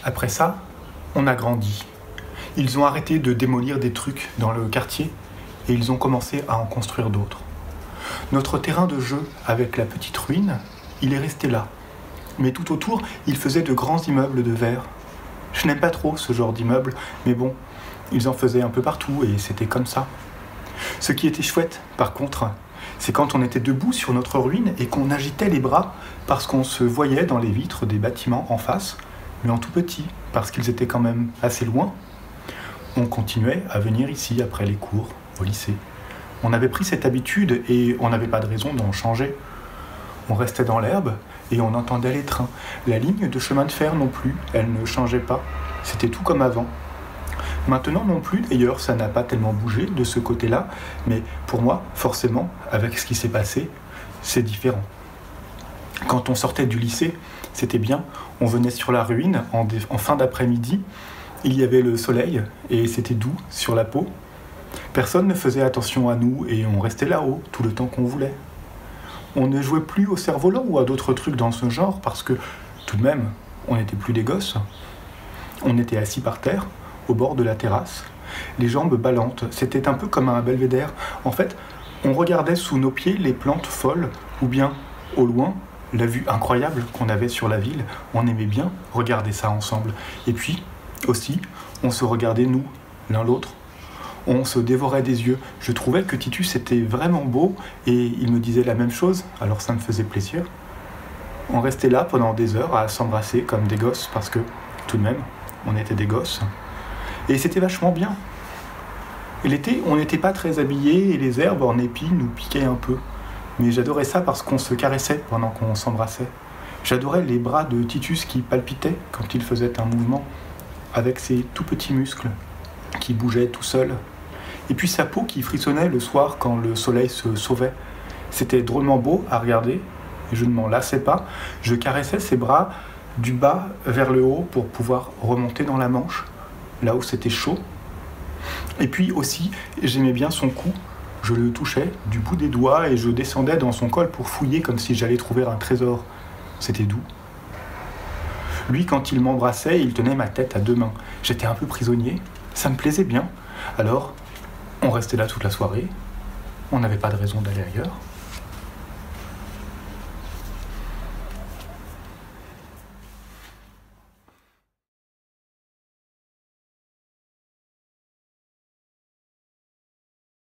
Après ça, on a grandi. Ils ont arrêté de démolir des trucs dans le quartier et ils ont commencé à en construire d'autres. Notre terrain de jeu avec la petite ruine, il est resté là. Mais tout autour, ils faisaient de grands immeubles de verre. Je n'aime pas trop ce genre d'immeuble, mais bon, ils en faisaient un peu partout et c'était comme ça. Ce qui était chouette, par contre, c'est quand on était debout sur notre ruine et qu'on agitait les bras parce qu'on se voyait dans les vitres des bâtiments en face, mais en tout petit, parce qu'ils étaient quand même assez loin. On continuait à venir ici après les cours, au lycée. On avait pris cette habitude et on n'avait pas de raison d'en changer. On restait dans l'herbe et on entendait les trains. La ligne de chemin de fer non plus, elle ne changeait pas. C'était tout comme avant. Maintenant non plus, d'ailleurs, ça n'a pas tellement bougé de ce côté-là, mais pour moi, forcément, avec ce qui s'est passé, c'est différent. Quand on sortait du lycée, c'était bien, on venait sur la ruine en fin d'après-midi, il y avait le soleil et c'était doux sur la peau. Personne ne faisait attention à nous et on restait là-haut tout le temps qu'on voulait. On ne jouait plus au cerf-volant ou à d'autres trucs dans ce genre parce que, tout de même, on n'était plus des gosses. On était assis par terre, au bord de la terrasse, les jambes ballantes, c'était un peu comme un belvédère. En fait, on regardait sous nos pieds les plantes folles, ou bien, au loin, la vue incroyable qu'on avait sur la ville. On aimait bien regarder ça ensemble. Et puis, aussi, on se regardait nous, l'un l'autre. On se dévorait des yeux. Je trouvais que Titus était vraiment beau, et il me disait la même chose, alors ça me faisait plaisir. On restait là pendant des heures à s'embrasser comme des gosses, parce que, tout de même, on était des gosses. Et c'était vachement bien. Et l'été, on n'était pas très habillés et les herbes en épi nous piquaient un peu. Mais j'adorais ça parce qu'on se caressait pendant qu'on s'embrassait. J'adorais les bras de Titus qui palpitaient quand il faisait un mouvement, avec ses tout petits muscles qui bougeaient tout seuls. Et puis sa peau qui frissonnait le soir quand le soleil se sauvait. C'était drôlement beau à regarder et je ne m'en lassais pas. Je caressais ses bras du bas vers le haut pour pouvoir remonter dans la manche, là où c'était chaud. Et puis aussi, j'aimais bien son cou. Je le touchais du bout des doigts et je descendais dans son col pour fouiller comme si j'allais trouver un trésor. C'était doux. Lui, quand il m'embrassait, il tenait ma tête à deux mains. J'étais un peu prisonnier, ça me plaisait bien. Alors, on restait là toute la soirée. On n'avait pas de raison d'aller ailleurs.